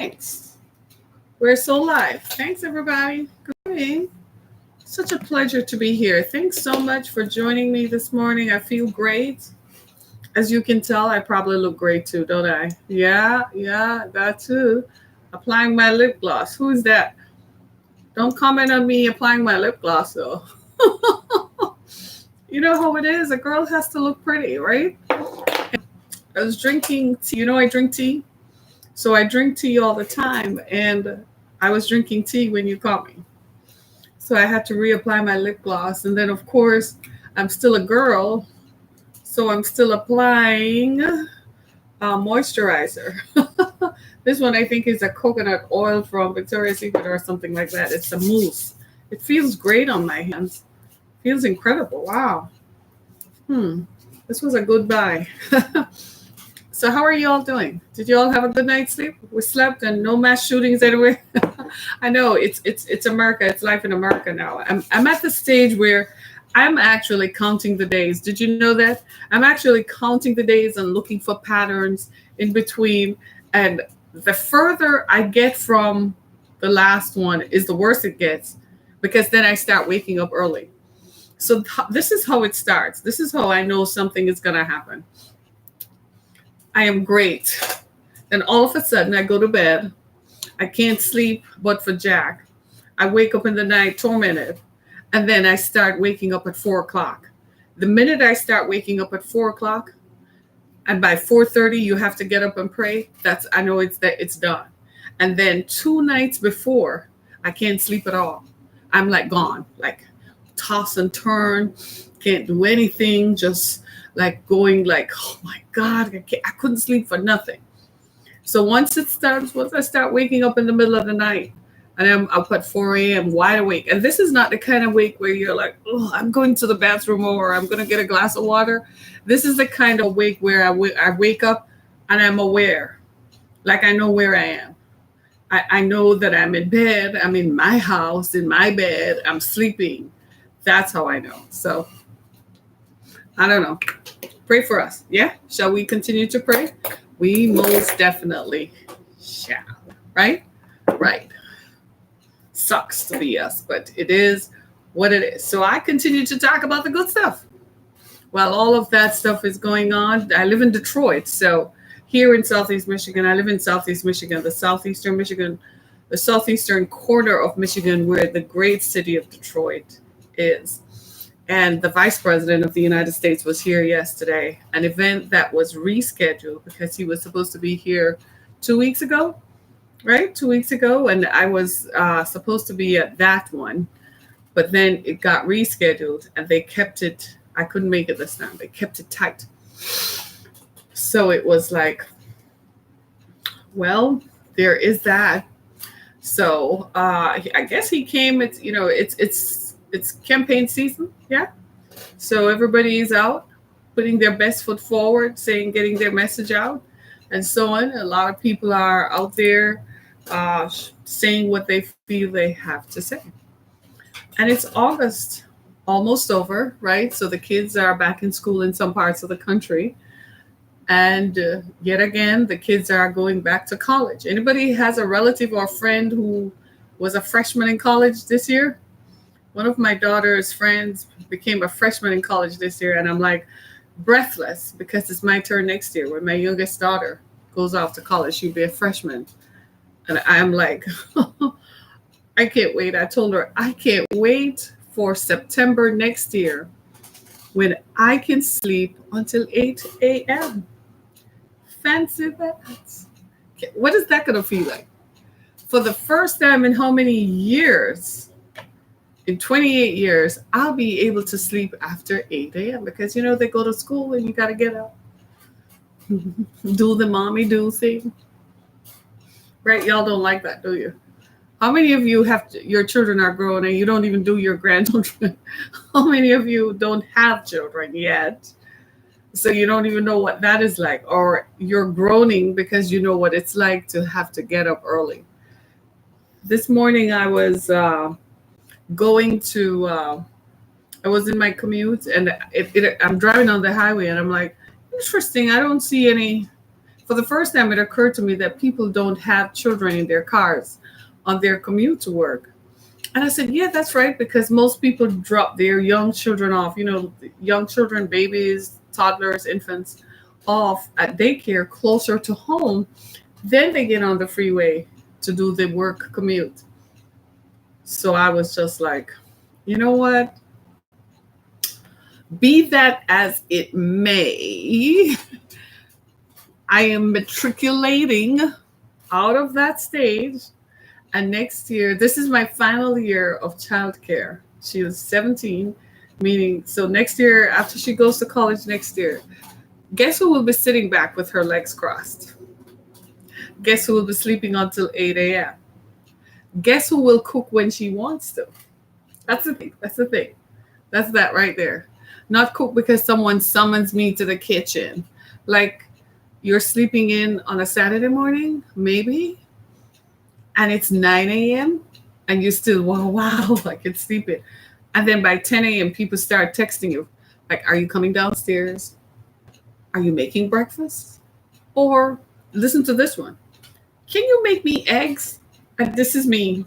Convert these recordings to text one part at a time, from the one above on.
Thanks. We're so live. Thanks, everybody. Good morning. Such a pleasure to be here. Thanks so much for joining me this morning. I feel great. As you can tell, I probably look great too, don't I? Yeah, that too. Applying my lip gloss. Who's that? Don't comment on me applying my lip gloss, though. You know how it is. A girl has to look pretty, right? I was drinking tea. You know, I drink tea. So I drink tea all the time. And I was drinking tea when you caught me. So I had to reapply my lip gloss. And then, of course, I'm still a girl. So I'm still applying moisturizer. This one I think is a coconut oil from Victoria's Secret or something like that. It's a mousse. It feels great on my hands. Feels incredible. Wow. This was a good buy. So how are you all doing? Did you all have a good night's sleep? We slept and no mass shootings anywhere. I know it's America. It's life in America now. I'm at the stage where I'm actually counting the days. Did you know that? I'm actually counting the days and looking for patterns in between. And the further I get from the last one is the worse it gets because then I start waking up early. So this is how it starts. This is how I know something is going to happen. I am great. Then all of a sudden I go to bed. I can't sleep but for Jack. I wake up in the night tormented. And then I start waking up at 4 o'clock. The minute I start waking up at 4 o'clock, and by 4:30 you have to get up and pray. I know it's done. And then 2 nights before, I can't sleep at all. I'm like gone, like toss and turn, can't do anything, just like going like, oh my God, I couldn't sleep for nothing. So once I start waking up in the middle of the night, and I'm up at 4 a.m. wide awake. And this is not the kind of wake where you're like, oh, I'm going to the bathroom or I'm going to get a glass of water. This is the kind of wake where I wake up and I'm aware, like I know where I am. I know that I'm in bed. I'm in my house, in my bed. I'm sleeping. That's how I know. So I don't know. Pray for us. Yeah? Shall we continue to pray? We most definitely shall. Right? Right. Sucks to be us, but it is what it is. So I continue to talk about the good stuff. While all of that stuff is going on, I live in Detroit. So here in Southeast Michigan, I live in Southeast Michigan, the southeastern corner of Michigan, where the great city of Detroit is. And the Vice President of the United States was here yesterday, an event that was rescheduled because he was supposed to be here 2 weeks ago, right? 2 weeks ago. And I was supposed to be at that one, but then it got rescheduled and they kept it. I couldn't make it this time. They kept it tight. So it was like, well, there is that. So I guess he came. It's campaign season, yeah. So everybody's out, putting their best foot forward, getting their message out, and so on. A lot of people are out there saying what they feel they have to say. And it's August, almost over, right? So the kids are back in school in some parts of the country. And yet again, the kids are going back to college. Anybody has a relative or friend who was a freshman in college this year? One of my daughter's friends became a freshman in college this year, and I'm like breathless because it's my turn next year when my youngest daughter goes off to college. She'll be a freshman. And I'm like, I can't wait. I told her, I can't wait for September next year when I can sleep until 8 a.m. Fancy that. What is that going to feel like? For the first time in how many years? In 28 years, I'll be able to sleep after 8 a.m. because, they go to school and you got to get up. Do the mommy do thing. Right? Y'all don't like that, do you? How many of you your children are grown and you don't even do your grandchildren? How many of you don't have children yet? So you don't even know what that is like. Or you're groaning because you know what it's like to have to get up early. This morning I was I was in my commute and I'm driving on the highway and I'm like, interesting, I don't see any For the first time, it occurred to me that people don't have children in their cars on their commute to work. And I said, yeah, that's right, because most people drop their young children off, young children, babies, toddlers, infants, off at daycare closer to home. Then they get on the freeway to do the work commute. So I was just like, you know what? Be that as it may, I am matriculating out of that stage. And next year, this is my final year of childcare. She was 17, meaning, so next year, after she goes to college next year, guess who will be sitting back with her legs crossed? Guess who will be sleeping until 8 a.m.? Guess who will cook when she wants to? That's the thing. That's the thing. That's that right there. Not cook because someone summons me to the kitchen. Like you're sleeping in on a Saturday morning, maybe, and it's 9 a.m. and you still, wow, I can sleep it. And then by 10 a.m., people start texting you, like, are you coming downstairs? Are you making breakfast? Or listen to this one. Can you make me eggs? And this is me.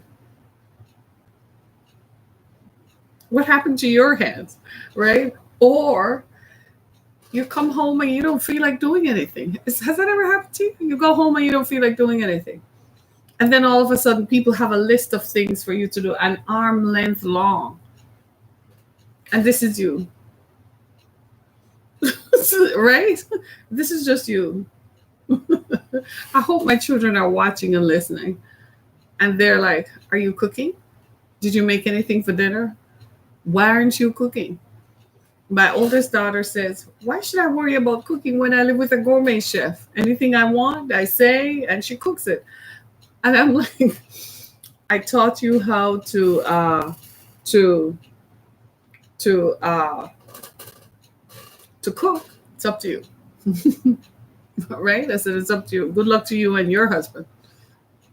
What happened to your hands, right? Or you come home and you don't feel like doing anything. Has that ever happened to you? You go home and you don't feel like doing anything. And then all of a sudden, people have a list of things for you to do, an arm length long. And this is you. Right? This is just you. I hope my children are watching and listening. And they're like, are you cooking? Did you make anything for dinner? Why aren't you cooking? My oldest daughter says, why should I worry about cooking when I live with a gourmet chef? Anything I want, I say, and she cooks it. And I'm like, I taught you how to cook. It's up to you. Right? I said, it's up to you. Good luck to you and your husband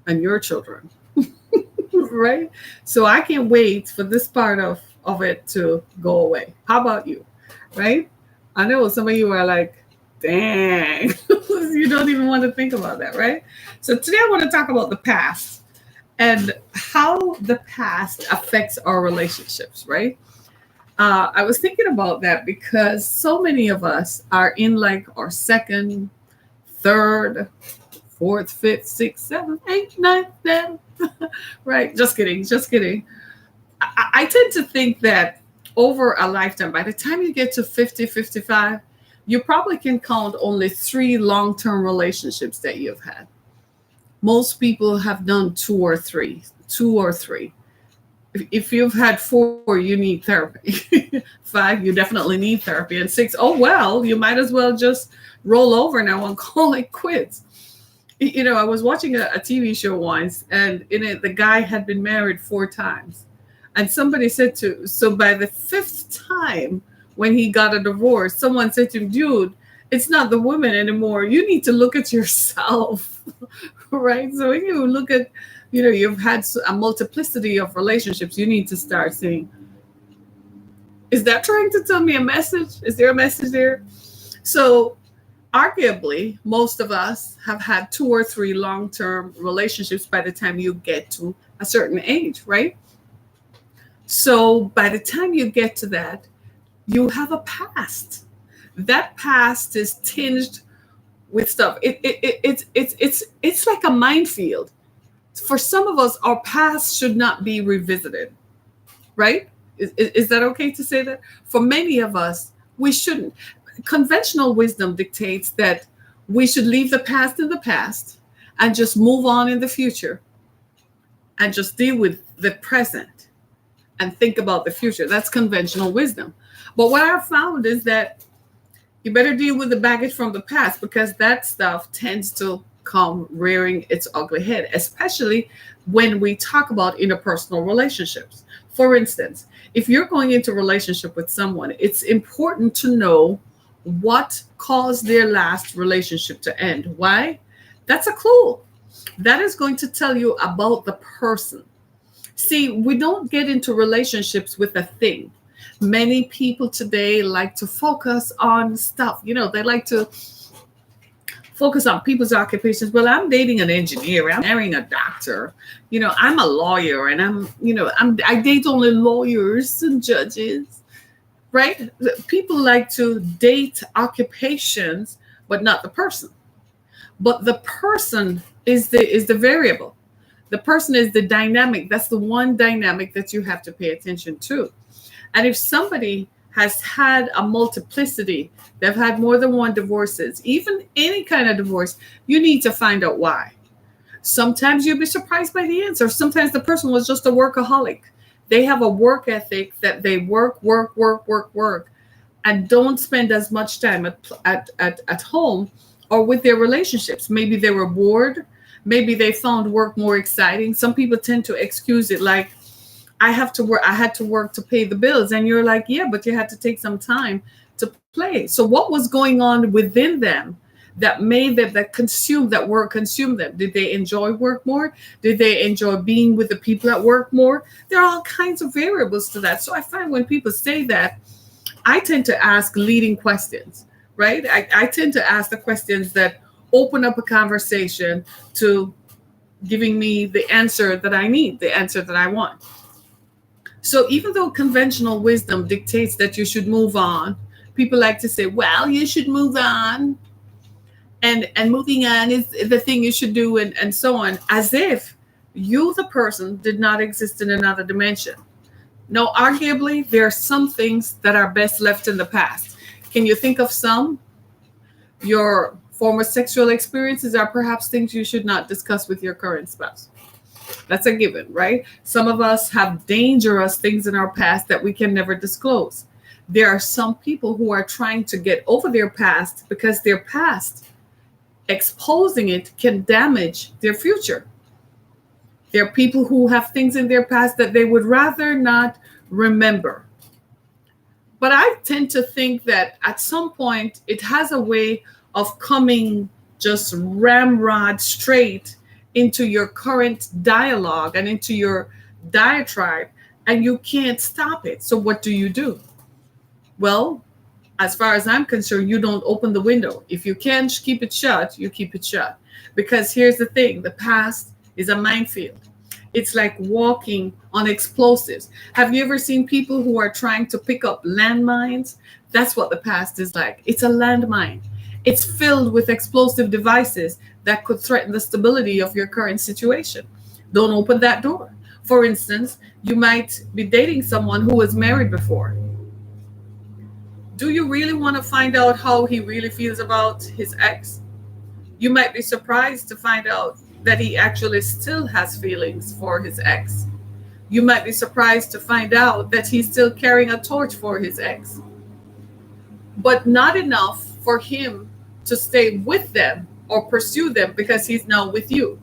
and your children. Right? So I can't wait for this part of it to go away. How about you? Right? I know some of you are like, dang, you don't even want to think about that, right? So today I want to talk about the past and how the past affects our relationships, right? I was thinking about that because so many of us are in like our second, third, fourth, fifth, sixth, seventh, eighth, ninth, 10th. Right? Just kidding. Just kidding. I tend to think that over a lifetime, by the time you get to 50, 55, you probably can count only 3 long-term relationships that you've had. Most people have done 2 or 3. If you've had 4, you need therapy. 5, you definitely need therapy. And 6, oh, well, you might as well just roll over now and call it quits. I was watching a TV show once, and in it, the guy had been married 4 times. And somebody said so by the 5th time when he got a divorce, someone said to him, dude, it's not the woman anymore. You need to look at yourself, right? So when you look at, you've had a multiplicity of relationships, you need to start saying, is that trying to tell me a message? Is there a message there? So arguably, most of us have had 2 or 3 long-term relationships by the time you get to a certain age, right? So by the time you get to that, you have a past. That past is tinged with stuff. It's like a minefield. For some of us, our past should not be revisited, right? Is that okay to say that? For many of us, we shouldn't. Conventional wisdom dictates that we should leave the past in the past and just move on in the future and just deal with the present and think about the future. That's conventional wisdom. But what I've found is that you better deal with the baggage from the past, because that stuff tends to come rearing its ugly head, especially when we talk about interpersonal relationships. For instance, if you're going into a relationship with someone, it's important to know what caused their last relationship to end. Why? That's a clue. That is going to tell you about the person. See, we don't get into relationships with a thing. Many people today like to focus on stuff. They like to focus on people's occupations. Well, I'm dating an engineer, I'm marrying a doctor, I'm a lawyer, and I date only lawyers and judges, right? People like to date occupations, but not the person. But the person is the variable. The person is the dynamic. That's the one dynamic that you have to pay attention to. And if somebody has had a multiplicity, they've had more than one divorces, even any kind of divorce, you need to find out why. Sometimes you'll be surprised by the answer. Sometimes the person was just a workaholic. They have a work ethic that they work, work, work, work, work, and don't spend as much time at home or with their relationships. Maybe they were bored. Maybe they found work more exciting. Some people tend to excuse it like, I have to work. I had to work to pay the bills. And you're like, yeah, but you had to take some time to play. So what was going on within them that made them, that work consumed them? Did they enjoy work more? Did they enjoy being with the people at work more? There are all kinds of variables to that. So I find when people say that, I tend to ask leading questions, right? I tend to ask the questions that open up a conversation to giving me the answer that I need, the answer that I want. So even though conventional wisdom dictates that you should move on, people like to say, well, you should move on. And moving on is the thing you should do, and so on, as if you, the person, did not exist in another dimension. No, arguably, there are some things that are best left in the past. Can you think of some? Your former sexual experiences are perhaps things you should not discuss with your current spouse. That's a given, right? Some of us have dangerous things in our past that we can never disclose. There are some people who are trying to get over their past because their past, exposing it, can damage their future. There are people who have things in their past that they would rather not remember. But I tend to think that at some point it has a way of coming just ramrod straight into your current dialogue and into your diatribe, and you can't stop it. So what do? Well, as far as I'm concerned, you don't open the window. If you can keep it shut, you keep it shut. Because here's the thing, the past is a minefield. It's like walking on explosives. Have you ever seen people who are trying to pick up landmines? That's what the past is like. It's a landmine. It's filled with explosive devices that could threaten the stability of your current situation. Don't open that door. For instance, you might be dating someone who was married before. Do you really want to find out how he really feels about his ex? You might be surprised to find out that he actually still has feelings for his ex. You might be surprised to find out that he's still carrying a torch for his ex. But not enough for him to stay with them or pursue them because he's now with you.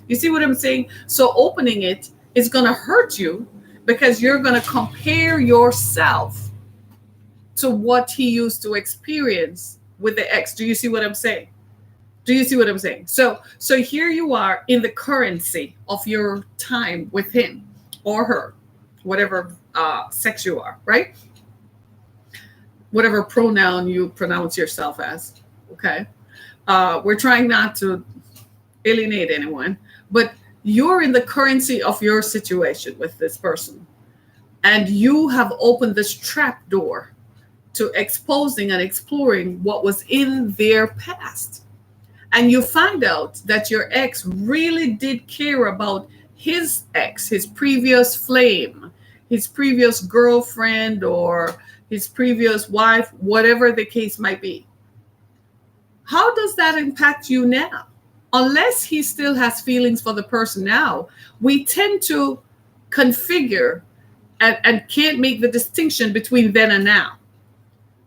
You see what I'm saying? So opening it is going to hurt you because you're going to compare yourself to what he used to experience with the ex. Do you see what I'm saying? Do you see what I'm saying? So here you are in the currency of your time with him or her, whatever sex you are, right? Whatever pronoun you pronounce yourself as, okay? We're trying not to alienate anyone, but you're in the currency of your situation with this person. And you have opened this trap door to exposing and exploring what was in their past. And you find out that your ex really did care about his ex, his previous flame, his previous girlfriend, or his previous wife, whatever the case might be. How does that impact you now? Unless he still has feelings for the person now, we tend to configure and can't make the distinction between then and now.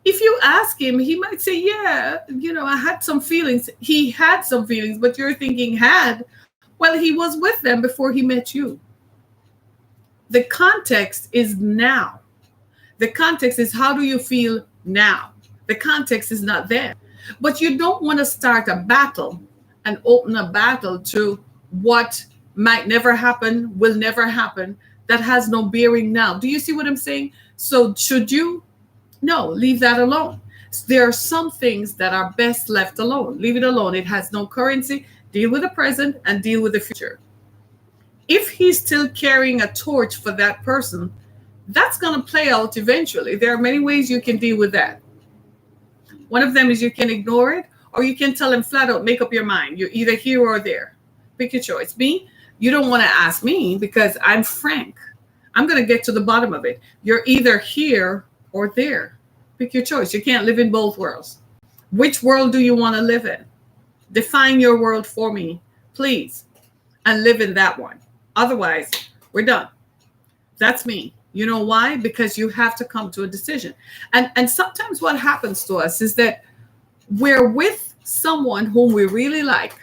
If you ask him, he might say, yeah, I had some feelings. He had some feelings, but you're thinking had. Well, he was with them before he met you. The context is now. The context is how do you feel now? The context is not there. But you don't want to start a battle and open a battle to what might never happen, will never happen, that has no bearing now. Do you see what I'm saying? So should you? No, leave that alone. There are some things that are best left alone. Leave it alone. It has no currency. Deal with the present and deal with the future. If he's still carrying a torch for that person, that's going to play out eventually. There are many ways you can deal with that. One of them is you can ignore it, or you can tell him flat out, make up your mind. You're either here or there. Pick your choice. Me, you don't want to ask me because I'm frank. I'm going to get to the bottom of it. You're either here or there. Pick your choice. You can't live in both worlds. Which world do you want to live in? Define your world for me, please, and live in that one. Otherwise, we're done. That's me. You know why? Because you have to come to a decision. And sometimes what happens to us is that we're with someone whom we really like,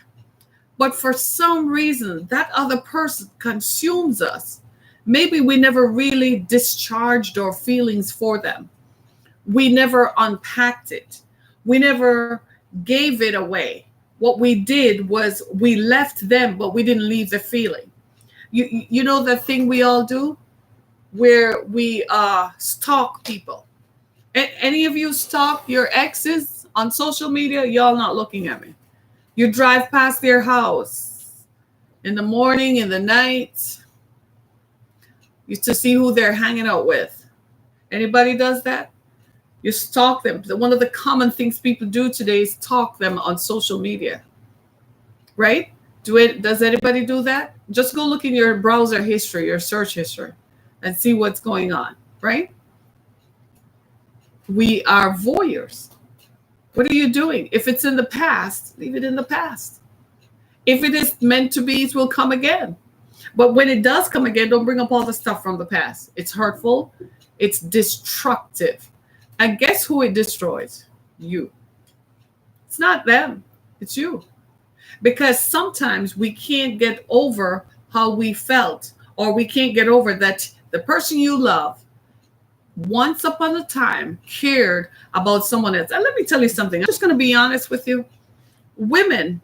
but for some reason, that other person consumes us. Maybe we never really discharged our feelings for them. We never unpacked it. We never gave it away. What we did was we left them, but we didn't leave the feeling. You know that thing we all do where we stalk people. Any of you stalk your exes on social media? Y'all not looking at me. You drive past their house in the morning, in the night, to see who they're hanging out with. Anybody does that? You stalk them. One of the common things people do today is stalk them on social media, right? Does anybody do that? Just go look in your browser history, your search history, and see what's going on, right? We are voyeurs. What are you doing? If it's in the past, leave it in the past. If it is meant to be, it will come again. But when it does come again, don't bring up all the stuff from the past. It's hurtful. It's destructive. And guess who it destroys? You. It's not them. It's you. Because sometimes we can't get over how we felt, or we can't get over that the person you love once upon a time cared about someone else. And let me tell you something. I'm just going to be honest with you. Women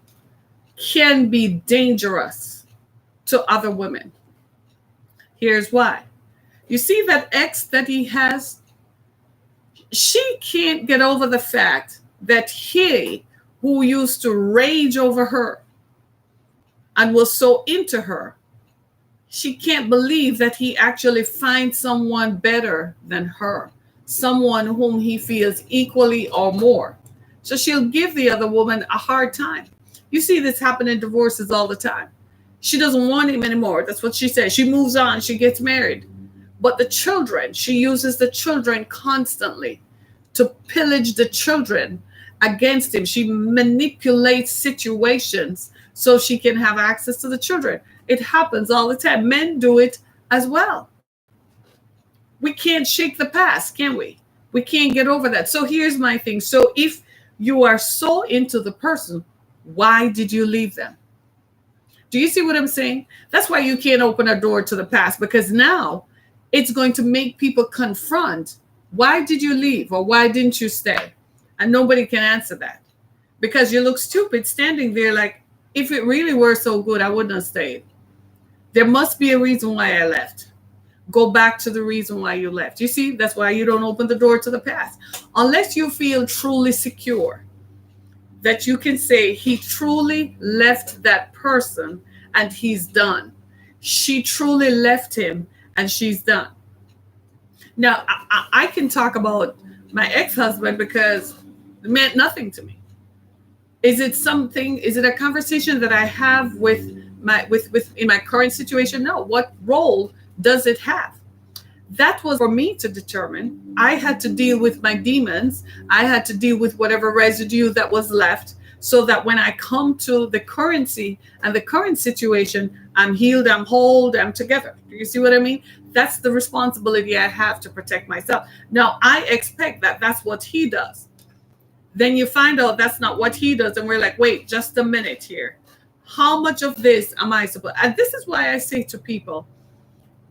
can be dangerous to other women. Here's why. You see that ex that he has? She can't get over the fact that he, who used to rage over her and was so into her, she can't believe that he actually finds someone better than her, someone whom he feels equally or more. So she'll give the other woman a hard time. You see this happen in divorces all the time. She doesn't want him anymore. That's what she says. She moves on. She gets married. But the children, she uses the children constantly to pillage the children against him. She manipulates situations so she can have access to the children. It happens all the time. Men do it as well. We can't shake the past, can we? We can't get over that. So here's my thing. So if you are so into the person, why did you leave them? Do you see what I'm saying? That's why you can't open a door to the past, because now it's going to make people confront, why did you leave, or why didn't you stay? And nobody can answer that, because you look stupid standing there like, if it really were so good, I wouldn't have stayed. There must be a reason why I left. Go back to the reason why you left. You see, that's why you don't open the door to the past. Unless you feel truly secure that you can say he truly left that person and he's done. She truly left him and she's done. Now, I can talk about my ex-husband because it meant nothing to me. Is it a conversation that I have with in my current situation? No. What role does it have? That was for me to determine. I had to deal with my demons. I had to deal with whatever residue that was left, so that when I come to the currency and the current situation, I'm healed, I'm whole, I'm together. Do you see what I mean? That's the responsibility I have to protect myself. Now, I expect that that's what he does. Then you find out that's not what he does. And we're like, wait, just a minute here. How much of this am I supposed? And this is why I say to people,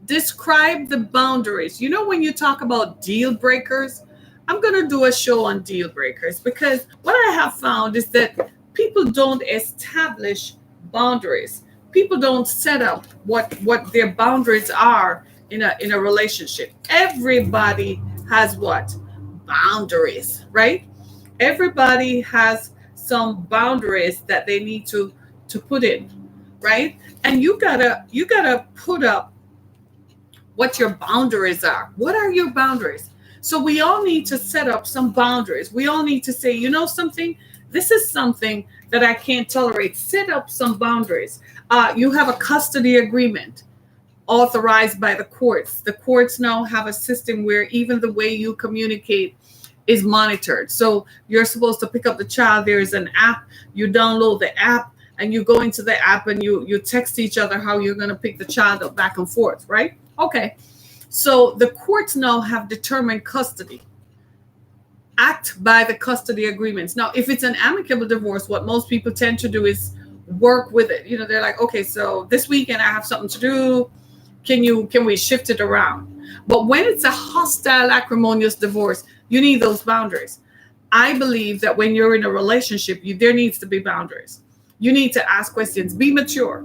describe the boundaries. You know, when you talk about deal breakers, I'm going to do a show on deal breakers, because what I have found is that people don't establish boundaries. People don't set up what their boundaries are in a relationship. Everybody has what? Boundaries, right? Everybody has some boundaries that they need to put in, right? And you gotta put up what your boundaries are. What are your boundaries? So we all need to set up some boundaries. We all need to say, you know something, this is something that I can't tolerate. Set up some boundaries. You have a custody agreement authorized by the courts. The courts now have a system where even the way you communicate is monitored. So you're supposed to pick up the child. There's an app. You download the app and you go into the app and you text each other how you're going to pick the child up back and forth, right? Okay. So the courts now have determined custody. Act by the custody agreements. Now, if it's an amicable divorce, what most people tend to do is work with it. You know, they're like, okay, so this weekend I have something to do. Can we shift it around? But when it's a hostile, acrimonious divorce, you need those boundaries. I believe that when you're in a relationship, there needs to be boundaries. You need to ask questions. Be mature.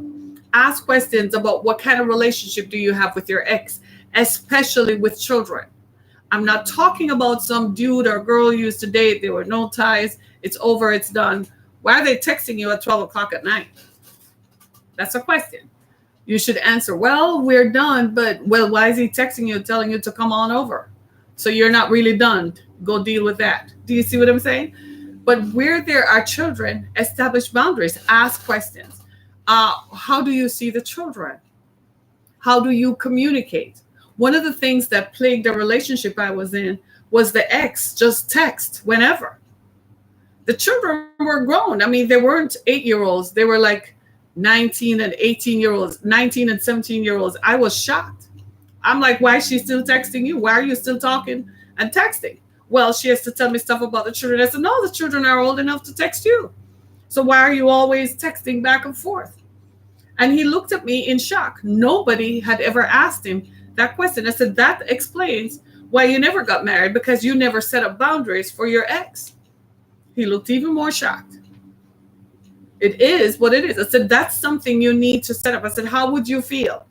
Ask questions about what kind of relationship do you have with your ex, especially with children. I'm not talking about some dude or girl you used to date. There were no ties. It's over. It's done. Why are they texting you at 12 o'clock at night? That's a question. You should answer, well, we're done, but well, why is he texting you, telling you to come on over? So you're not really done. Go deal with that. Do you see what I'm saying? But where there are children, establish boundaries, ask questions. How do you see the children? How do you communicate? One of the things that plagued the relationship I was in was the ex just text whenever. The children were grown. I mean, they weren't 8-year-olds. They were like 19 and 18-year-olds, 19 and 17-year-olds. I was shocked. I'm like, why is she still texting you? Why are you still talking and texting? Well, she has to tell me stuff about the children. I said, no, the children are old enough to text you. So why are you always texting back and forth? And he looked at me in shock. Nobody had ever asked him that question. I said, that explains why you never got married, because you never set up boundaries for your ex. He looked even more shocked. It is what it is. I said, that's something you need to set up. I said, how would you feel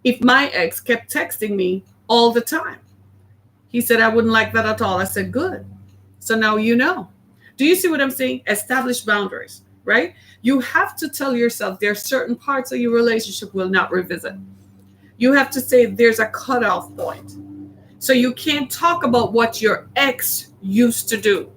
if my ex kept texting me all the time? He said, I wouldn't like that at all. I said, good. So now you know. Do you see what I'm saying? Establish boundaries, right? You have to tell yourself there are certain parts of your relationship will not revisit. You have to say there's a cutoff point. So you can't talk about what your ex used to do.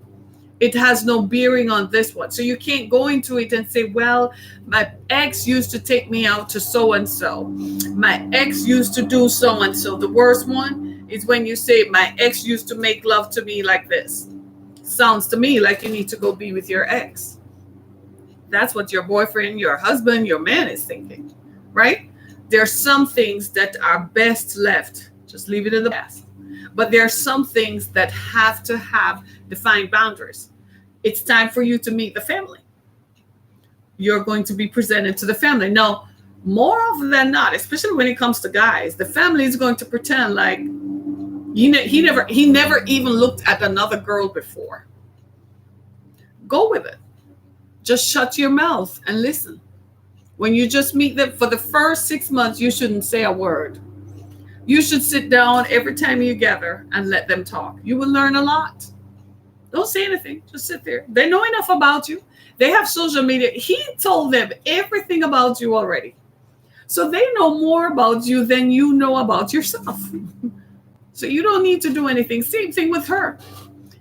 It has no bearing on this one. So you can't go into it and say, well, my ex used to take me out to so-and-so. My ex used to do so-and-so. The worst one is when you say, my ex used to make love to me like this. Sounds to me like you need to go be with your ex. That's what your boyfriend, your husband, your man is thinking, right? There are some things that are best left. Just leave it in the past. But there are some things that have to have defined boundaries. It's time for you to meet the family. You're going to be presented to the family. Now, more often than not, especially when it comes to guys, the family is going to pretend like he never even looked at another girl before. Go with it. Just shut your mouth and listen. When you just meet them for the first 6 months, you shouldn't say a word. You should sit down every time you gather and let them talk. You will learn a lot. Don't say anything. Just sit there. They know enough about you. They have social media. He told them everything about you already. So they know more about you than you know about yourself. So you don't need to do anything. Same thing with her.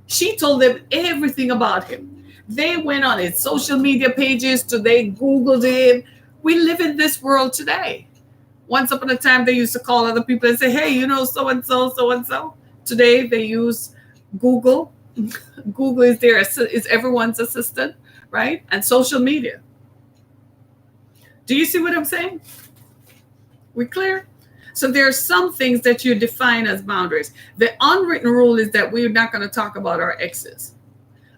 She told them everything about him. They went on his social media pages, they Googled him. We live in this world today. Once upon a time, they used to call other people and say, hey, you know, so-and-so, so-and-so. Today, they use Google. Google is everyone's assistant, right? And social media. Do you see what I'm saying? We clear? So there are some things that you define as boundaries. The unwritten rule is that we're not going to talk about our exes.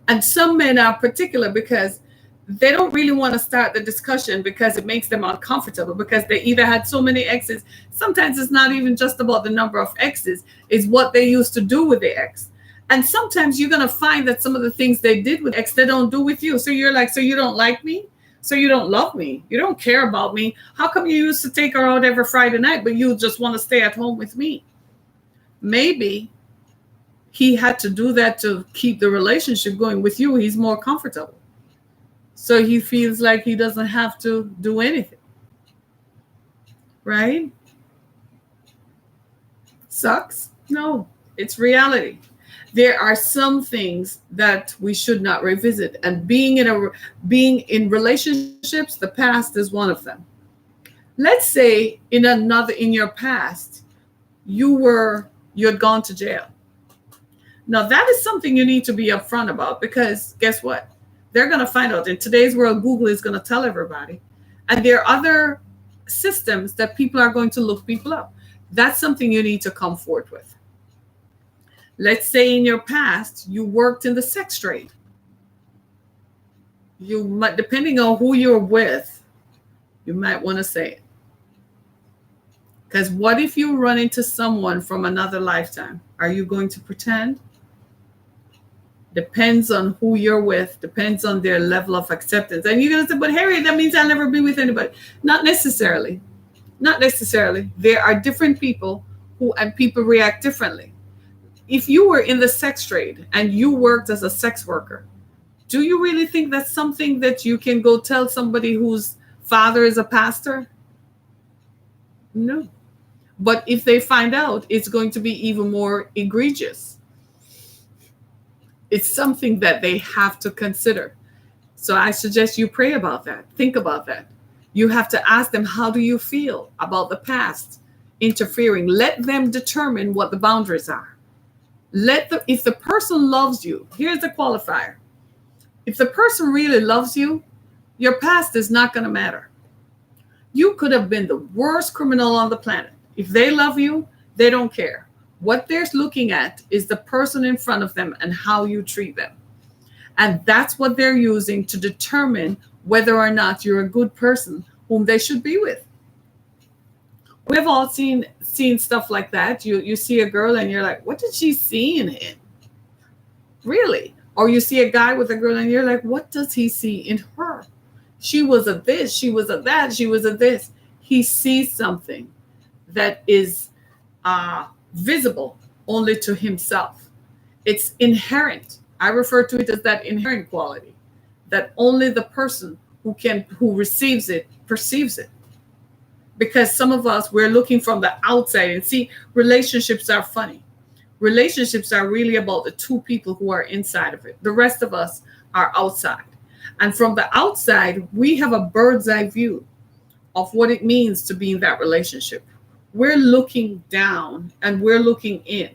And some men are particular because they don't really want to start the discussion because it makes them uncomfortable, because they either had so many exes. Sometimes it's not even just about the number of exes, it's what they used to do with the ex. And sometimes you're going to find that some of the things they did with ex, they don't do with you. So you're like, so you don't like me? So you don't love me? You don't care about me? How come you used to take her out every Friday night, but you just want to stay at home with me? Maybe He had to do that to keep the relationship going. With you, he's more comfortable. So he feels like he doesn't have to do anything, right? Sucks? No, it's reality. There are some things that we should not revisit, and being in relationships, the past is one of them. Let's say in your past you had gone to jail. Now that is something you need to be upfront about, because guess what? They're going to find out. In today's world, Google is going to tell everybody. And there are other systems that people are going to look people up. That's something you need to come forth with. Let's say in your past you worked in the sex trade. You might, depending on who you're with, you might want to say it. Because what if you run into someone from another lifetime? Are you going to pretend? Depends on who you're with, depends on their level of acceptance. And you're going to say, but Harry, that means I'll never be with anybody. Not necessarily. Not necessarily. There are different people and people react differently. If you were in the sex trade and you worked as a sex worker, do you really think that's something that you can go tell somebody whose father is a pastor? No. But if they find out, it's going to be even more egregious. It's something that they have to consider. So I suggest you pray about that. Think about that. You have to ask them, how do you feel about the past interfering? Let them determine what the boundaries are. If the person loves you, here's the qualifier. If the person really loves you, your past is not going to matter. You could have been the worst criminal on the planet. If they love you, they don't care. What they're looking at is the person in front of them and how you treat them. And that's what they're using to determine whether or not you're a good person whom they should be with. We've all seen stuff like that. You see a girl and you're like, what did she see in him? Really? Or you see a guy with a girl and you're like, what does he see in her? She was a this, she was a that, she was a this. He sees something that is visible only to himself. It's inherent. I refer to it as that inherent quality that only the person who receives it perceives it. Because some of us, we're looking from the outside, and see, relationships are funny. Relationships are really about the two people who are inside of it. The rest of us are outside. And from the outside, we have a bird's eye view of what it means to be in that relationship. We're looking down and we're looking in.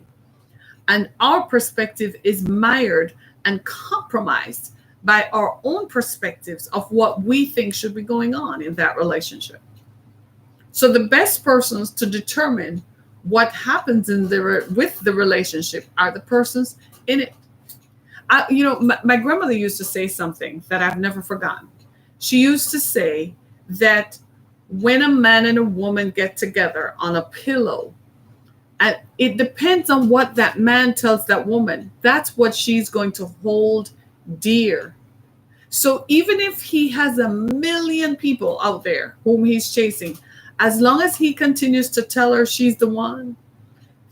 And our perspective is mired and compromised by our own perspectives of what we think should be going on in that relationship. So the best persons to determine what happens with the relationship are the persons in it. My grandmother used to say something that I've never forgotten. She used to say that when a man and a woman get together on a pillow, and it depends on what that man tells that woman, that's what she's going to hold dear. So even if he has 1,000,000 people out there whom he's chasing, as long as he continues to tell her she's the one,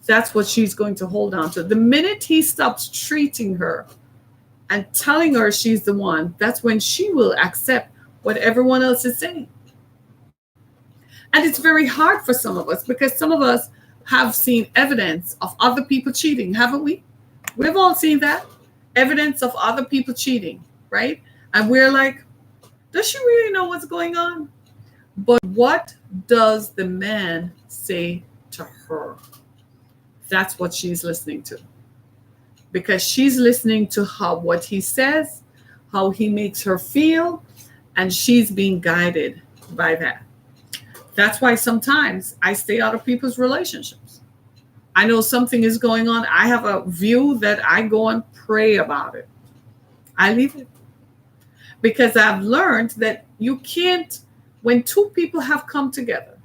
that's what she's going to hold on to. The minute he stops treating her and telling her she's the one, that's when she will accept what everyone else is saying. And it's very hard for some of us, because some of us have seen evidence of other people cheating, haven't we? We've all seen that. Evidence of other people cheating, right? And we're like, does she really know what's going on? But what does the man say to her? That's what she's listening to. Because she's listening to what he says, how he makes her feel, and she's being guided by that. That's why sometimes I stay out of people's relationships. I know something is going on. I have a view that I go and pray about it. I leave it. Because I've learned that you can't, when two people have come together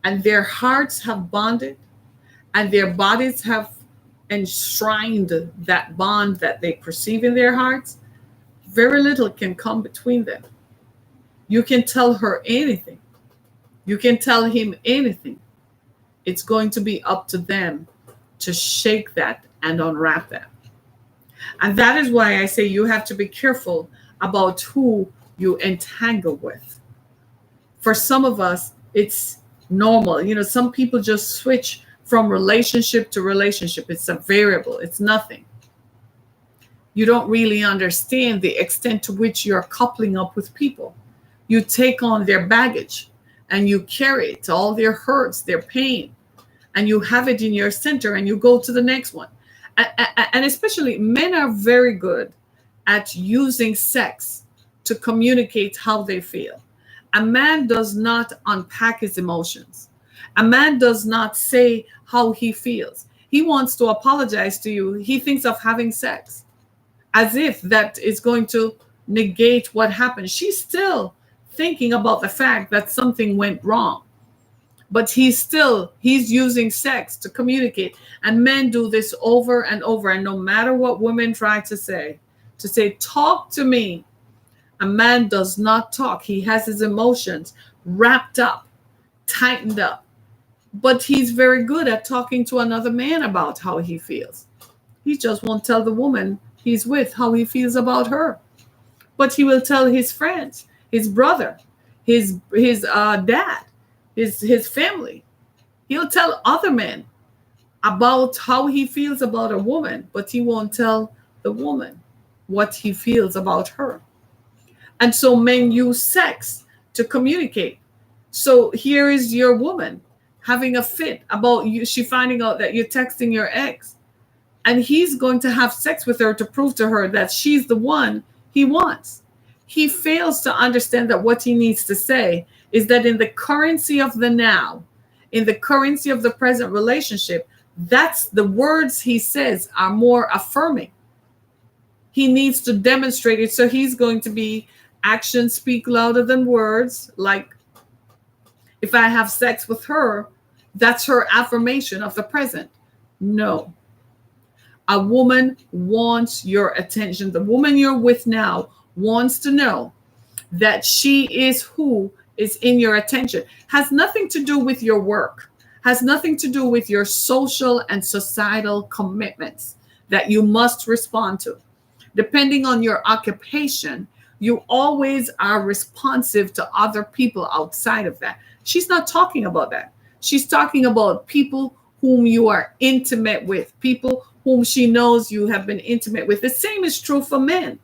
and their hearts have bonded and their bodies have enshrined that bond that they perceive in their hearts, very little can come between them. You can tell her anything. You can tell him anything. It's going to be up to them to shake that and unwrap that. And that is why I say you have to be careful about who you entangle with. For some of us, it's normal. Some people just switch from relationship to relationship. It's a variable, it's nothing. You don't really understand the extent to which you're coupling up with people. You take on their baggage and you carry it, all their hurts, their pain, and you have it in your center and you go to the next one. And especially men are very good at using sex to communicate how they feel. A man does not unpack his emotions. A man does not say how he feels. He wants to apologize to you. He thinks of having sex as if that is going to negate what happened. She's still thinking about the fact that something went wrong. But he's using sex to communicate. And men do this over and over. And no matter what women try to say, talk to me. A man does not talk. He has his emotions wrapped up, tightened up. But he's very good at talking to another man about how he feels. He just won't tell the woman he's with how he feels about her. But he will tell his friends, his brother, his dad, his family. He'll tell other men about how he feels about a woman, but he won't tell the woman what he feels about her. And so men use sex to communicate. So here is your woman having a fit about you. She finding out that you're texting your ex, and he's going to have sex with her to prove to her that she's the one he wants. He fails to understand that what he needs to say is that in the currency of the now, in the currency of the present relationship, that's the words he says are more affirming. He needs to demonstrate it. So he's going to be actions speak louder than words. Like if I have sex with her, that's her affirmation of the present. No. A woman wants your attention. The woman you're with now wants to know that she is who is in your attention. Has nothing to do with your work, has nothing to do with your social and societal commitments that you must respond to. Depending on your occupation, you always are responsive to other people outside of that. She's not talking about that. She's talking about people whom you are intimate with, people whom she knows you have been intimate with. The same is true for men.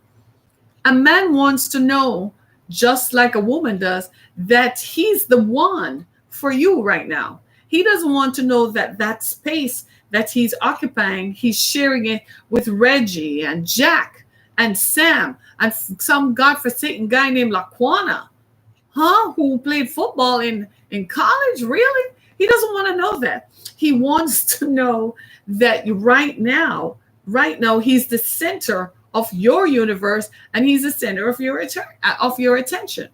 A man wants to know, just like a woman does, that he's the one for you right now. He doesn't want to know that that space that he's occupying, he's sharing it with Reggie and Jack and Sam and some godforsaken guy named Laquana, who played football in college. Really? He doesn't want to know that. He wants to know that right now he's the center of your universe, and he's the center of your attention.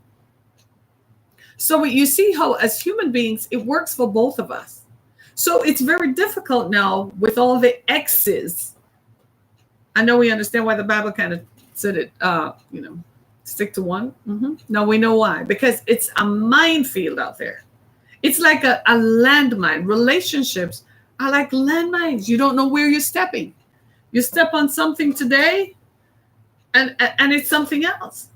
So you see how, as human beings, it works for both of us. So it's very difficult now with all the X's. I know we understand why the Bible kind of said it, stick to one. Now we know why, because it's a minefield out there. It's like a landmine. Relationships are like landmines. You don't know where you're stepping. You step on something today, and it's something else.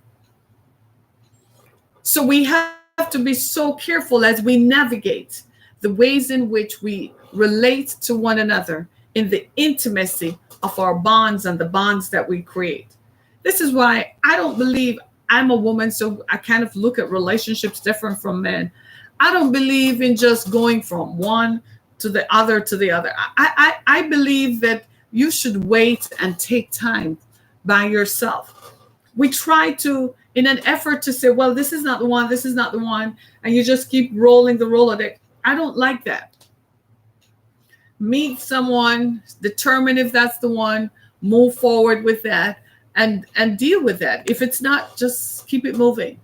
So we have to be so careful as we navigate the ways in which we relate to one another in the intimacy of our bonds and the bonds that we create. This is why I don't believe, I'm a woman, so I kind of look at relationships different from men. I don't believe in just going from one to the other to the other. I believe that you should wait and take time by yourself. We try to, in an effort to say, well, this is not the one, this is not the one, and you just keep rolling the Rolodex. I don't like that. Meet someone, determine if that's the one, move forward with that, and deal with that. If it's not, just keep it moving.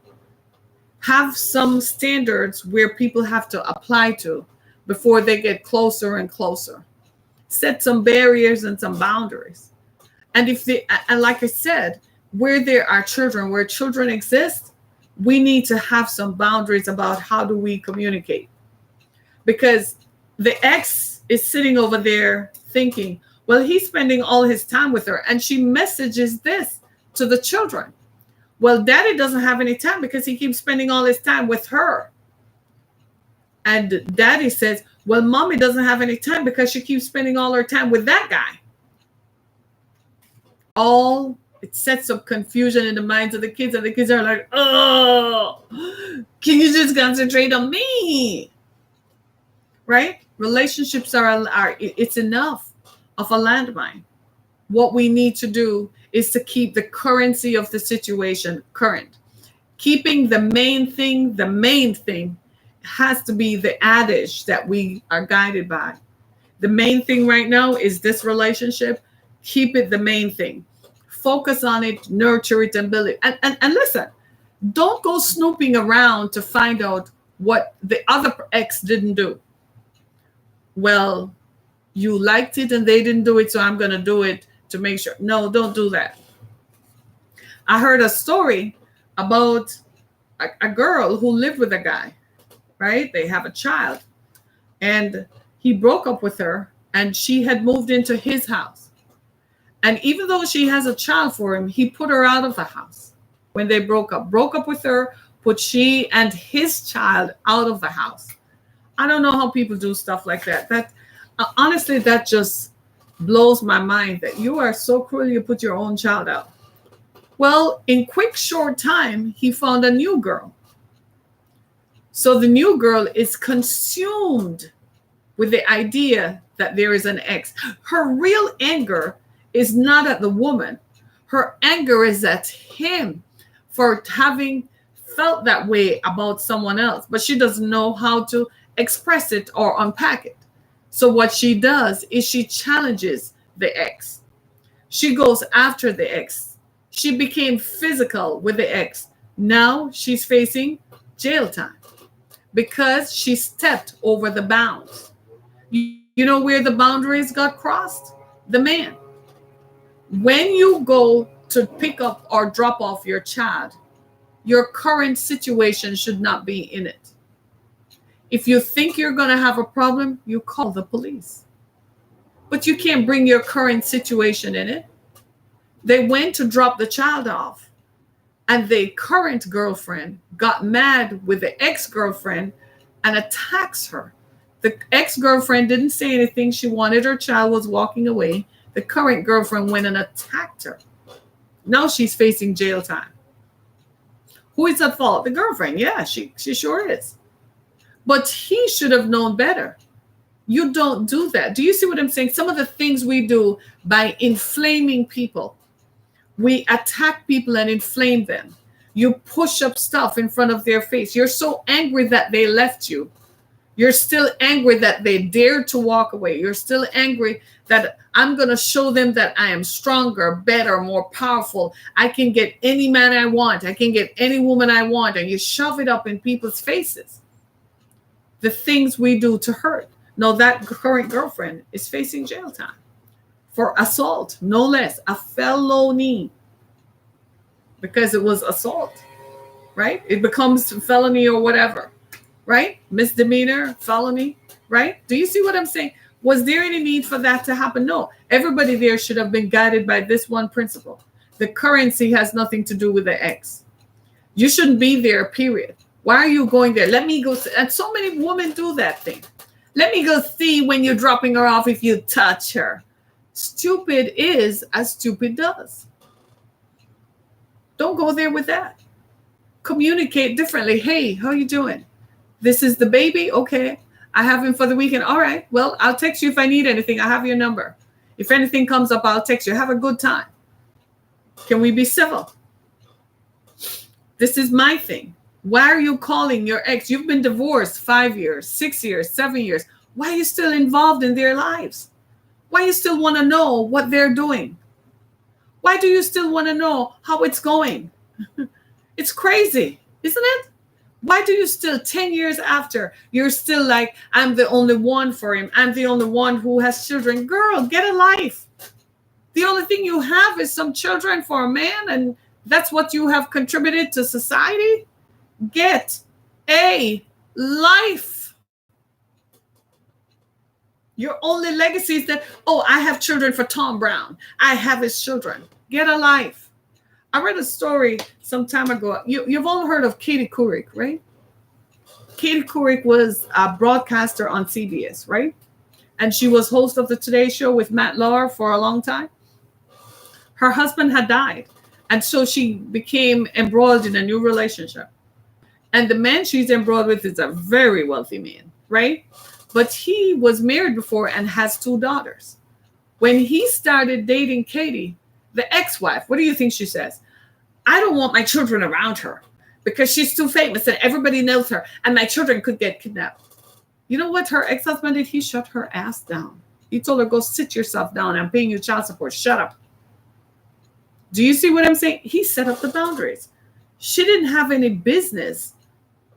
Have some standards where people have to apply to before they get closer and closer. Set some barriers and some boundaries. And like I said, where there are children, where children exist, we need to have some boundaries about how do we communicate. Because the ex is sitting over there thinking, well, he's spending all his time with her. And she messages this to the children. Well, daddy doesn't have any time because he keeps spending all his time with her. And daddy says, well, mommy doesn't have any time because she keeps spending all her time with that guy. All it sets up confusion in the minds of the kids, and the kids are like, oh, can you just concentrate on me? Right? Relationships are it's enough of a landmine. What we need to do is to keep the currency of the situation current. Keeping the main thing has to be the adage that we are guided by. The main thing right now is this relationship. Keep it the main thing. Focus on it, nurture it, and build it. And listen, don't go snooping around to find out what the other ex didn't do. Well, you liked it and they didn't do it, so I'm going to do it to make sure. No, don't do that. I heard a story about a girl who lived with a guy, right? They have a child, and he broke up with her, and she had moved into his house. And even though she has a child for him, he put her out of the house when they broke up with her, put she and his child out of the house. I don't know how people do stuff like that. That honestly, that just blows my mind that you are so cruel you put your own child out. Well, in quick short time, he found a new girl. So the new girl is consumed with the idea that there is an ex. Her real anger is not at the woman. Her anger is at him for having felt that way about someone else, but she doesn't know how to express it or unpack it. So what she does is she challenges the ex. She goes after the ex. She became physical with the ex. Now she's facing jail time because she stepped over the bounds. You know where the boundaries got crossed? The man. When you go to pick up or drop off your child, your current situation should not be in it. If you think you're going to have a problem, you call the police. But you can't bring your current situation in it. They went to drop the child off, and the current girlfriend got mad with the ex-girlfriend and attacks her. The ex-girlfriend didn't say anything. She wanted her child, was walking away. The current girlfriend went and attacked her. Now she's facing jail time. Who is at fault? The girlfriend. Yeah, she sure is. But he should have known better. You don't do that. Do you see what I'm saying? Some of the things we do by inflaming people. We attack people and inflame them. You push up stuff in front of their face. You're so angry that they left you. You're still angry that they dared to walk away. You're still angry that I'm going to show them that I am stronger, better, more powerful. I can get any man I want. I can get any woman I want. And you shove it up in people's faces. The things we do to hurt. No, that current girlfriend is facing jail time for assault, no less, a felony, because it was assault, right? It becomes felony or whatever, right? Misdemeanor, felony, right? Do you see what I'm saying? Was there any need for that to happen? No. Everybody there should have been guided by this one principle. The currency has nothing to do with the ex. You shouldn't be there, period. Why are you going there? Let me go. And so many women do that thing. Let me go see when you're dropping her off if you touch her. Stupid is as stupid does. Don't go there with that. Communicate differently. Hey, how you doing? This is the baby. Okay. I have him for the weekend. All right. Well, I'll text you if I need anything. I have your number. If anything comes up, I'll text you. Have a good time. Can we be civil? This is my thing. Why are you calling your ex? You've been divorced 5 years, 6 years, 7 years. Why are you still involved in their lives? Why you still want to know what they're doing? Why do you still want to know how it's going? It's crazy, isn't it? Why do you still, 10 years after, you're still like, I'm the only one for him. I'm the only one who has children. Girl, get a life. The only thing you have is some children for a man, and that's what you have contributed to society? Get a life. Your only legacy is that, oh, I have children for Tom Brown. I have his children. Get a life. I read a story some time ago. You've all heard of Katie Couric, right? Katie Couric was a broadcaster on CBS, right? And she was host of the Today Show with Matt Lauer for a long time. Her husband had died. And so she became embroiled in a new relationship. And the man she's embroiled with is a very wealthy man, right? But he was married before and has 2 daughters. When he started dating Katie, the ex-wife, what do you think she says? I don't want my children around her because she's too famous and everybody knows her and my children could get kidnapped. You know what her ex-husband did? He shut her ass down. He told her, go sit yourself down. I'm paying you child support. Shut up. Do you see what I'm saying? He set up the boundaries. She didn't have any business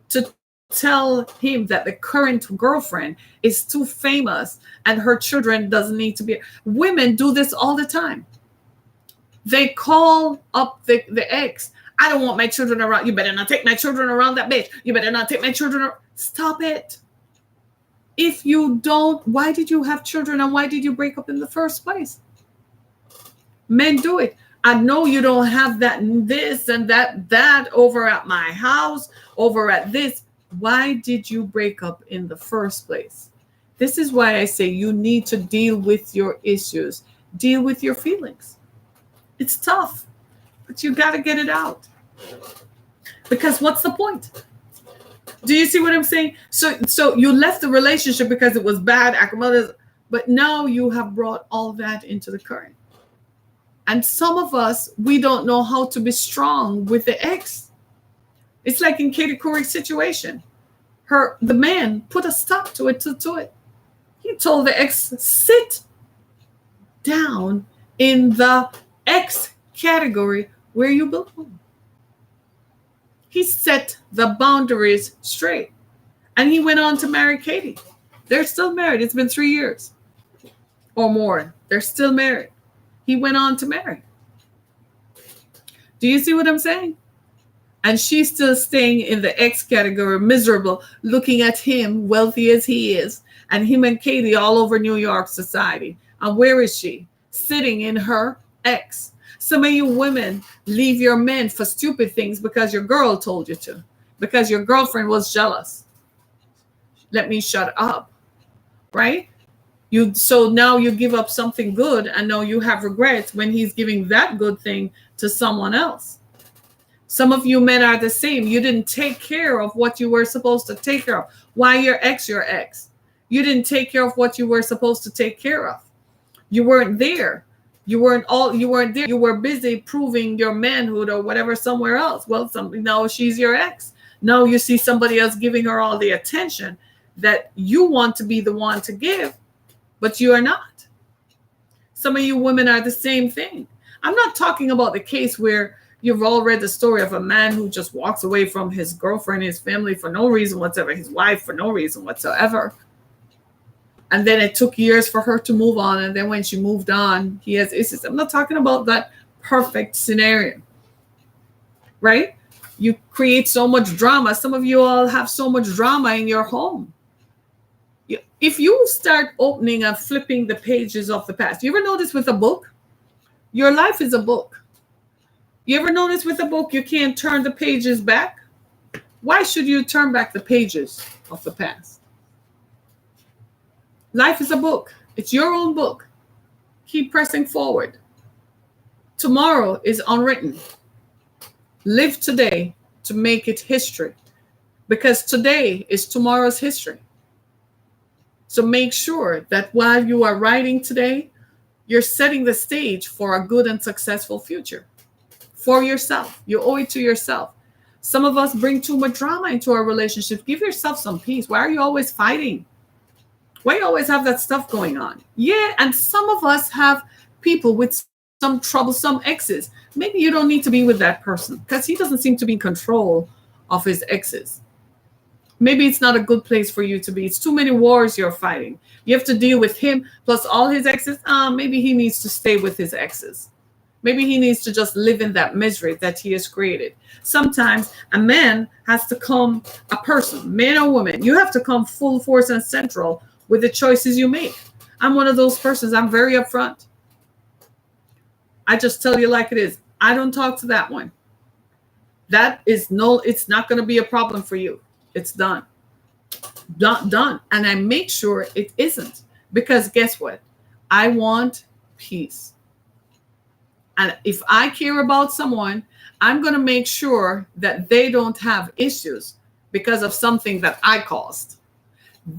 to tell him that the current girlfriend is too famous and her children doesn't need to be. Women do this all the time. They call up the ex. I don't want my children around. You better not take my children around that bitch. You better not take my children around. Stop it. If you don't, why did you have children and why did you break up in the first place? Men do it. I know you don't have that, this and that over at my house, over at this. Why did you break up in the first place? This is why I say you need to deal with your issues, deal with your feelings. It's tough, but you got to get it out. Because what's the point? Do you see what I'm saying? So you left the relationship because it was bad, but now you have brought all that into the current. And some of us, we don't know how to be strong with the ex. It's like in Katie Couric's situation. The man put a stop to it. He told the ex, sit down in the ex category where you belong. He set the boundaries straight. And he went on to marry Katie. They're still married. It's been 3 years or more. They're still married. He went on to marry. Do you see what I'm saying? And she's still staying in the X category, miserable, looking at him, wealthy as he is, and him and Katie all over New York society. And where is she? Sitting in her X. Some of you women leave your men for stupid things because your girl told you to, because your girlfriend was jealous. Let me shut up, right? So now you give up something good and now you have regrets when he's giving that good thing to someone else. Some of you men are the same. You didn't take care of what you were supposed to take care of. Why your ex? You didn't take care of what you were supposed to take care of. You weren't there. You weren't there. You were busy proving your manhood or whatever somewhere else. Well, now she's your ex. Now you see somebody else giving her all the attention that you want to be the one to give, but you are not. Some of you women are the same thing. I'm not talking about the case where you've all read the story of a man who just walks away from his girlfriend, his family for no reason whatsoever, his wife for no reason whatsoever. And then it took years for her to move on. And then when she moved on, he has issues. I'm not talking about that perfect scenario, right? You create so much drama. Some of you all have so much drama in your home. If you start opening and flipping the pages of the past, you ever notice with a book? Your life is a book. You ever notice with a book you can't turn the pages back? Why should you turn back the pages of the past? Life is a book. It's your own book. Keep pressing forward. Tomorrow is unwritten. Live today to make it history, because today is tomorrow's history. So make sure that while you are writing today, you're setting the stage for a good and successful future for yourself. You owe it to yourself. Some of us bring too much drama into our relationships. Give yourself some peace. Why are you always fighting? Why you always have that stuff going on? Yeah, and some of us have people with some troublesome exes. Maybe you don't need to be with that person because he doesn't seem to be in control of his exes. Maybe it's not a good place for you to be. It's too many wars you're fighting. You have to deal with him plus all his exes. Maybe he needs to stay with his exes. Maybe he needs to just live in that misery that he has created. Sometimes a man has to come, a person, man or woman, you have to come full force and central with the choices you make. I'm one of those persons. I'm very upfront. I just tell you like it is. I don't talk to that one. That is no, it's not going to be a problem for you. It's done. Done. And I make sure it isn't. Because guess what? I want peace. And if I care about someone, I'm going to make sure that they don't have issues because of something that I caused.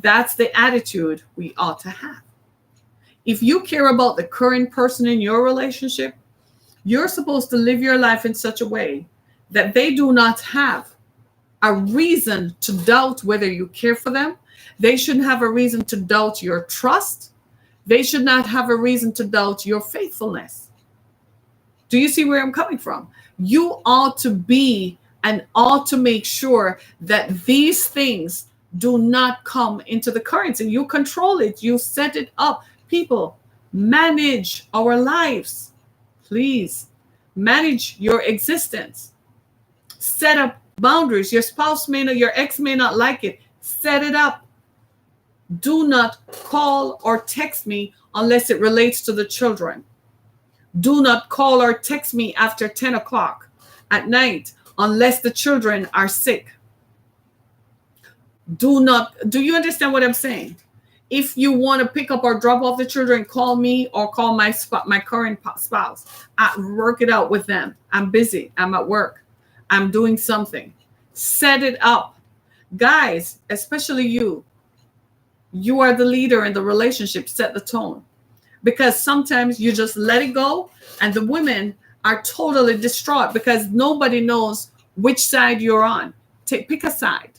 That's the attitude we ought to have. If you care about the current person in your relationship, you're supposed to live your life in such a way that they do not have a reason to doubt whether you care for them. They shouldn't have a reason to doubt your trust. They should not have a reason to doubt your faithfulness. Do you see where I'm coming from? You ought to be and ought to make sure that these things do not come into the currency. You control it. You set it up. People, manage our lives. Please manage your existence. Set up boundaries. Your spouse may not, your ex may not like it. Set it up. Do not call or text me unless it relates to the children. Do not call or text me after 10 o'clock at night unless the children are sick. Do you understand what I'm saying? If you want to pick up or drop off the children, call me or call my current spouse. I work it out with them. I'm busy. I'm at work. I'm doing something. Set it up. Guys, especially you are the leader in the relationship. Set the tone. Because sometimes you just let it go and the women are totally distraught because nobody knows which side you're on. Pick a side.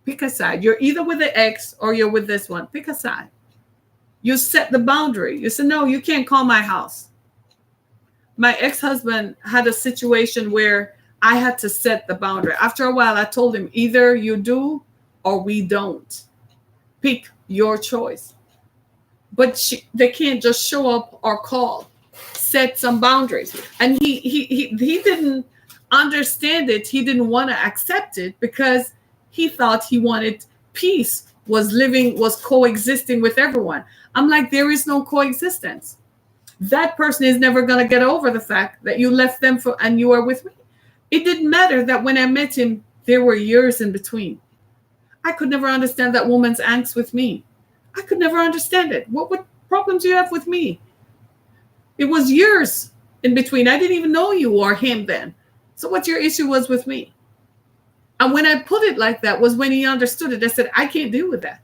Pick a side. You're either with the ex or you're with this one. Pick a side. You set the boundary. You say, no, you can't call my house. My ex-husband had a situation where I had to set the boundary. After a while, I told him, either you do or we don't. Pick your choice. But they can't just show up or call. Set some boundaries. And he didn't understand it. He didn't want to accept it because he thought he wanted peace, was coexisting with everyone. I'm like, there is no coexistence. That person is never going to get over the fact that you left them and you are with me. It didn't matter that when I met him, there were years in between. I could never understand that woman's angst with me. I could never understand it. What problems do you have with me? It was years in between. I didn't even know you or him then. So what your issue was with me? And when I put it like that was when he understood it. I said, I can't deal with that.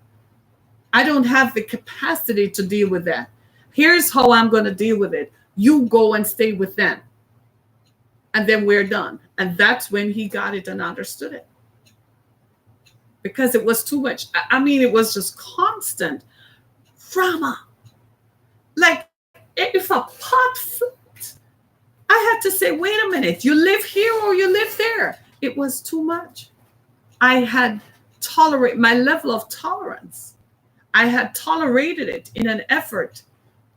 I don't have the capacity to deal with that. Here's how I'm going to deal with it. You go and stay with them. And then we're done. And that's when he got it and understood it. Because it was too much. I mean, it was just constant drama. Like if a pot flipped, I had to say, wait a minute, you live here or you live there. It was too much. I had tolerated my level of tolerance. I had tolerated it in an effort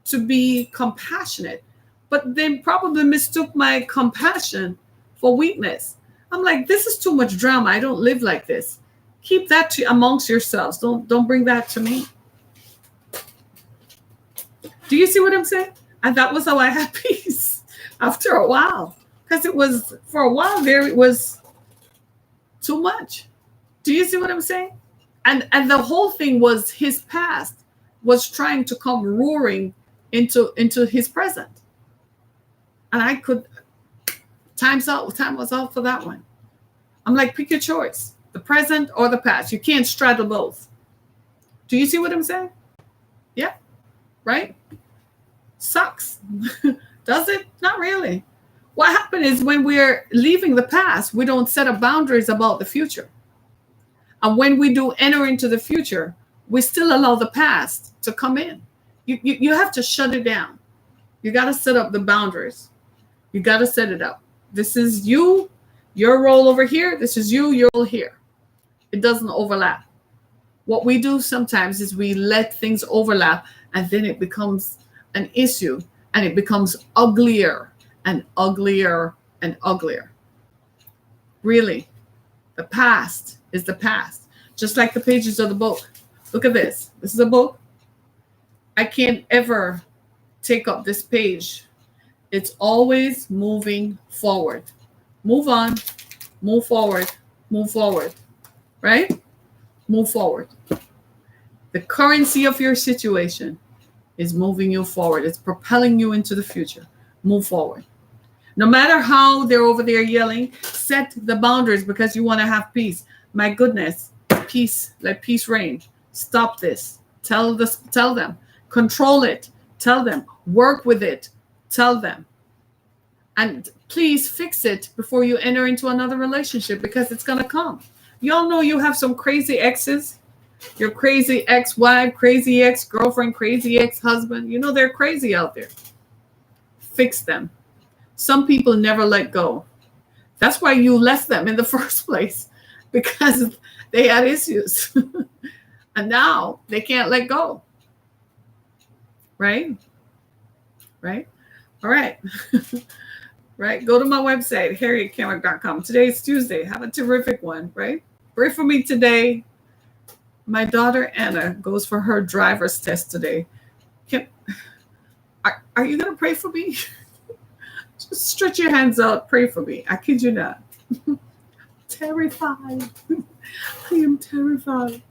to be compassionate, but they probably mistook my compassion for weakness. I'm like, this is too much drama. I don't live like this. Keep that amongst yourselves. Don't bring that to me. Do you see what I'm saying? And that was how I had peace after a while. Because it was, for a while there, it was too much. Do you see what I'm saying? And the whole thing was his past was trying to come roaring into his present. And I could, time was out for that one. I'm like, pick your choice. The present or the past. You can't straddle both. Do you see what I'm saying? Yeah. Right? Sucks. Does it? Not really. What happened is when we're leaving the past, we don't set up boundaries about the future. And when we do enter into the future, we still allow the past to come in. You have to shut it down. You got to set up the boundaries. You got to set it up. This is you, your role over here. This is you, your role here. It doesn't overlap. What we do sometimes is we let things overlap and then it becomes an issue and it becomes uglier and uglier and uglier. Really, the past is the past. Just like the pages of the book. Look at this. This is a book. I can't ever take up this page. It's always moving forward. Move on, move forward, move forward, right? Move forward. The currency of your situation is moving you forward. It's propelling you into the future. Move forward. No matter how they're over there yelling, set the boundaries because you want to have peace. My goodness, peace, let peace reign. Stop this. Tell them. Control it. Tell them. Work with it. Tell them. And please fix it before you enter into another relationship because it's going to come. Y'all know you have some crazy exes. Your crazy ex-wife, crazy ex-girlfriend, crazy ex-husband. You know they're crazy out there. Fix them. Some people never let go. That's why you left them in the first place, because they had issues. And now they can't let go. Right? Right? All right. Right? Go to my website, harrietkammack.com. Today is Tuesday. Have a terrific one, right? Pray for me today. My daughter Anna goes for her driver's test today. Are you going to pray for me? Just stretch your hands out. Pray for me. I kid you not. Terrified. I am terrified.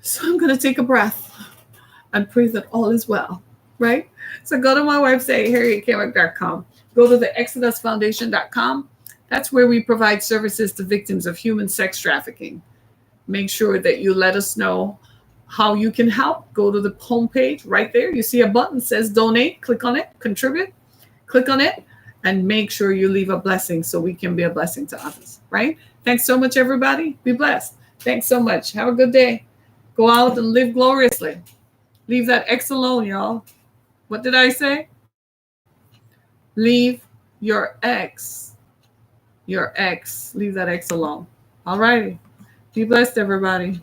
So I'm going to take a breath and pray that all is well, right? So go to my website, harrietkammack.com. Go to the exodusfoundation.com. That's where we provide services to victims of human sex trafficking. Make sure that you let us know how you can help. Go to the homepage right there. You see a button that says donate. Click on it. Contribute. Click on it. And make sure you leave a blessing so we can be a blessing to others, right? Thanks so much, everybody. Be blessed. Thanks so much. Have a good day. Go out and live gloriously. Leave that ex alone, y'all. What did I say? Leave your ex. Leave that ex alone. All righty. Be blessed, everybody.